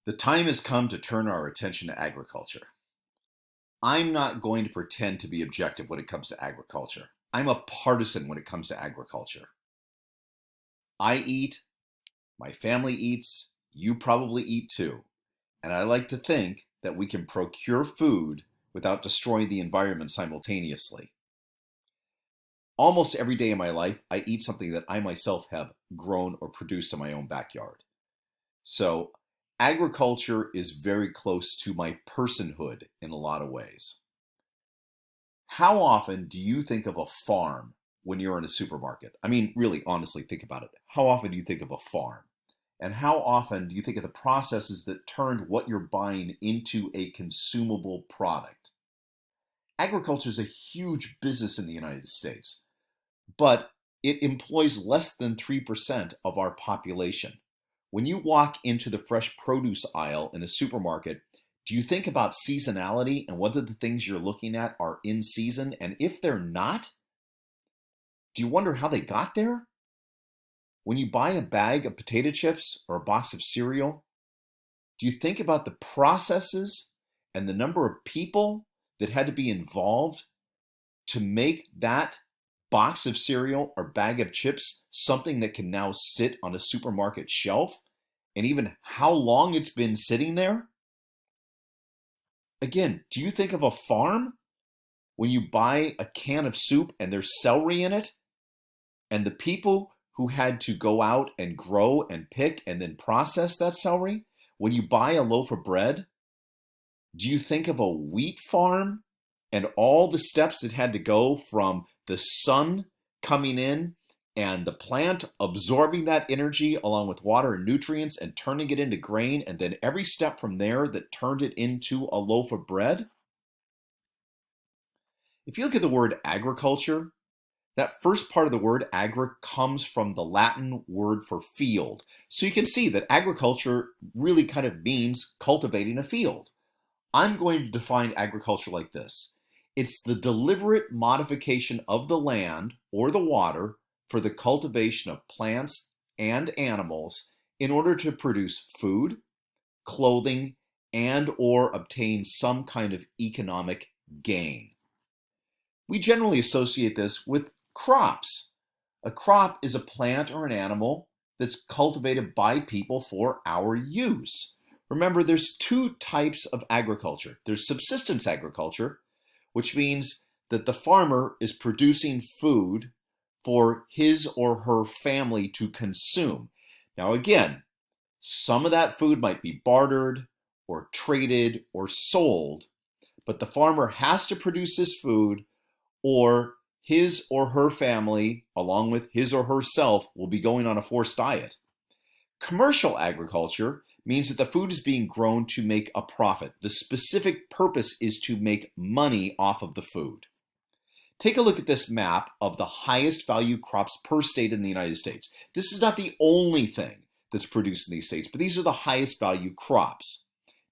The time has come to turn our attention to agriculture. I'm not going to pretend to be objective when it comes to agriculture. I'm a partisan when it comes to agriculture. I eat, my family eats, you probably eat too. And I like to think that we can procure food without destroying the environment simultaneously. Almost every day in my life, I eat something that I myself have grown or produced in my own backyard. So agriculture is very close to my personhood in a lot of ways. How often do you think of a farm when you're in a supermarket? I mean, really, honestly, think about it. How often do you think of a farm? And how often do you think of the processes that turned what you're buying into a consumable product? Agriculture is a huge business in the United States, but it employs less than 3% of our population. When you walk into the fresh produce aisle in a supermarket, do you think about seasonality and whether the things you're looking at are in season? And if they're not, do you wonder how they got there? When you buy a bag of potato chips or a box of cereal, do you think about the processes and the number of people that had to be involved to make that box of cereal or bag of chips something that can now sit on a supermarket shelf, and even how long it's been sitting there? Again, do you think of a farm when you buy a can of soup and there's celery in it, and the people who had to go out and grow and pick and then process that celery? When you buy a loaf of bread, do you think of a wheat farm and all the steps that had to go from the sun coming in and the plant absorbing that energy along with water and nutrients and turning it into grain, and then every step from there that turned it into a loaf of bread? If you look at the word agriculture, that first part of the word agri comes from the Latin word for field. So you can see that agriculture really kind of means cultivating a field. I'm going to define agriculture like this. It's the deliberate modification of the land or the water for the cultivation of plants and animals in order to produce food, clothing, and or obtain some kind of economic gain. We generally associate this with crops. A crop is a plant or an animal that's cultivated by people for our use. Remember, there's two types of agriculture. There's subsistence agriculture, which means that the farmer is producing food for his or her family to consume. Now again, some of that food might be bartered or traded or sold, but the farmer has to produce this food, or his or her family, along with his or herself, will be going on a forced diet. Commercial agriculture means that the food is being grown to make a profit. The specific purpose is to make money off of the food. Take a look at this map of the highest value crops per state in the United States. This is not the only thing that's produced in these states, but these are the highest value crops.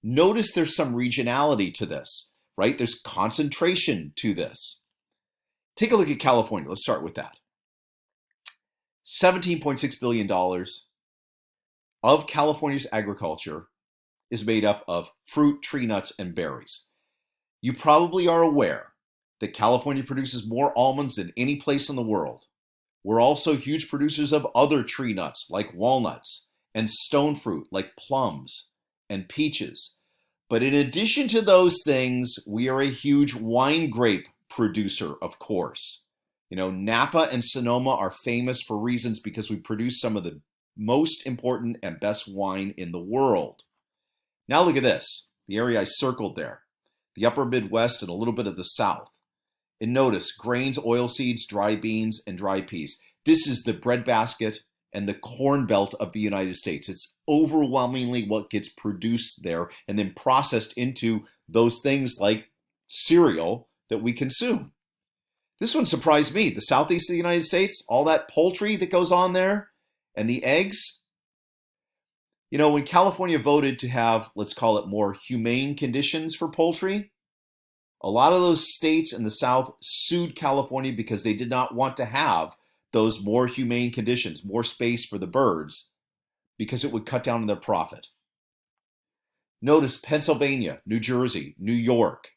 Notice there's some regionality to this, right? There's concentration to this. Take a look at California. Let's start with that. $17.6 billion of California's agriculture is made up of fruit, tree nuts, and berries. You probably are aware that California produces more almonds than any place in the world. We're also huge producers of other tree nuts like walnuts and stone fruit like plums and peaches. But in addition to those things, we are a huge wine grape producer, of course. You know, Napa and Sonoma are famous for reasons because we produce some of the most important and best wine in the world. Now look at this, the area I circled there, the upper Midwest and a little bit of the South. And notice grains, oilseeds, dry beans, and dry peas. This is the breadbasket and the corn belt of the United States. It's overwhelmingly what gets produced there and then processed into those things like cereal that we consume. This one surprised me. The southeast of the United States, all that poultry that goes on there and the eggs. You know, when California voted to have, let's call it, more humane conditions for poultry, a lot of those states in the South sued California because they did not want to have those more humane conditions, more space for the birds, because it would cut down on their profit. Notice Pennsylvania, New Jersey, New York,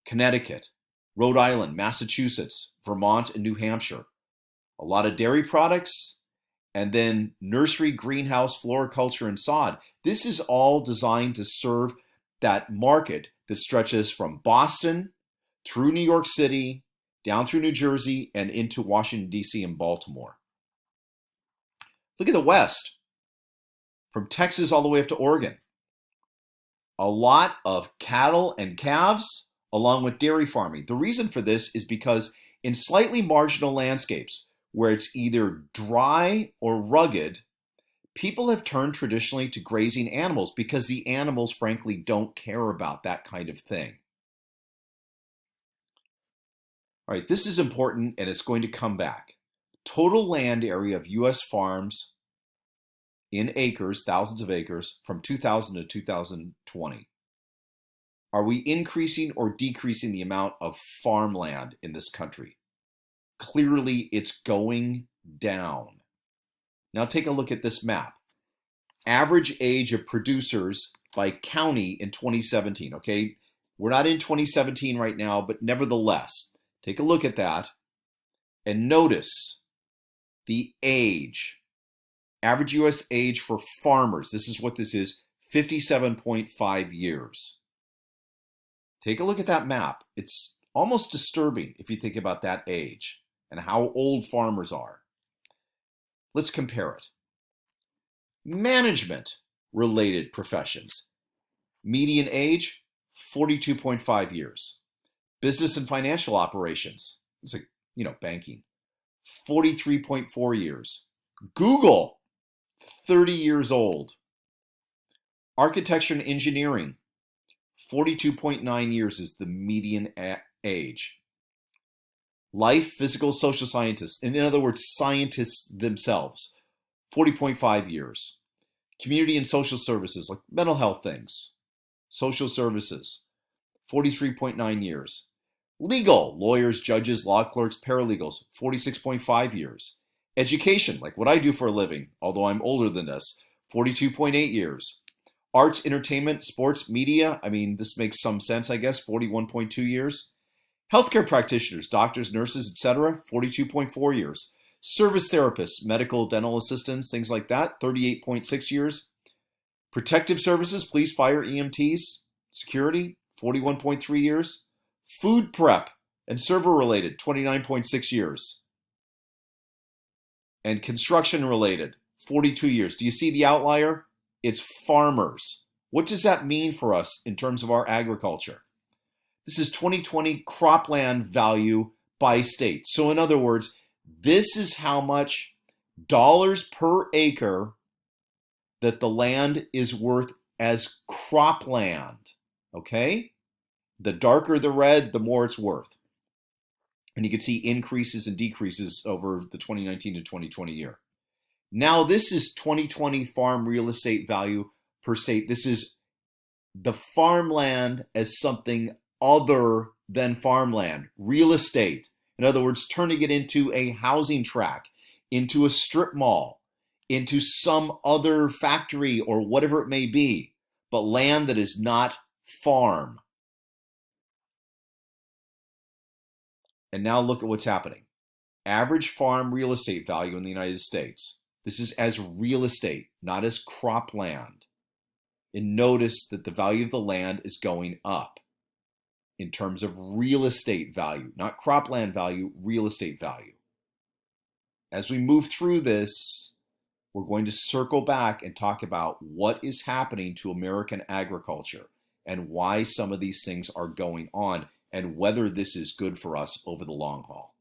Connecticut, Rhode Island, Massachusetts, Vermont, and New Hampshire. A lot of dairy products, and then nursery, greenhouse, floriculture, and sod. This is all designed to serve that market that stretches from Boston through New York City, down through New Jersey, and into Washington, D.C. and Baltimore. Look at the West, from Texas all the way up to Oregon. A lot of cattle and calves, along with dairy farming. The reason for this is because in slightly marginal landscapes, where it's either dry or rugged, people have turned traditionally to grazing animals because the animals, frankly, don't care about that kind of thing. All right, this is important and it's going to come back. Total land area of U.S. farms in acres, thousands of acres, from 2000 to 2020. Are we increasing or decreasing the amount of farmland in this country? Clearly, it's going down. Now take a look at this map. Average age of producers by county in 2017, okay? We're not in 2017 right now, but nevertheless, take a look at that and notice the age. Average U.S. age for farmers, this is what this is, 57.5 years. Take a look at that map. It's almost disturbing if you think about that age and how old farmers are. Let's compare it. Management-related professions. Median age, 42.5 years. Business and financial operations, it's like, banking, 43.4 years. Google, 30 years old. Architecture and engineering, 42.9 years is the median age. Life, physical, social scientists, and in other words, scientists themselves, 40.5 years. Community and social services, like mental health things, social services, 43.9 years. Legal, lawyers, judges, law clerks, paralegals, 46.5 years. Education, like what I do for a living, although I'm older than this, 42.8 years. Arts, entertainment, sports, media, this makes some sense, I guess, 41.2 years. Healthcare practitioners, doctors, nurses, etc., 42.4 years. Service therapists, medical, dental assistants, things like that, 38.6 years. Protective services, police, fire, EMTs, security, 41.3 years. Food prep and server related, 29.6 years. And construction related, 42 years. Do you see the outlier? It's farmers. What does that mean for us in terms of our agriculture? This is 2020 cropland value by state. So in other words, this is how much dollars per acre that the land is worth as cropland, okay? The darker the red, the more it's worth. And you can see increases and decreases over the 2019 to 2020 year. Now this is 2020 farm real estate value per state. This is the farmland as something other than farmland, real estate. In other words, turning it into a housing tract, into a strip mall, into some other factory or whatever it may be, but land that is not farm. And now look at what's happening. Average farm real estate value in the United States. This is as real estate, not as cropland. And notice that the value of the land is going up in terms of real estate value, not cropland value, real estate value. As we move through this, we're going to circle back and talk about what is happening to American agriculture and why some of these things are going on and whether this is good for us over the long haul.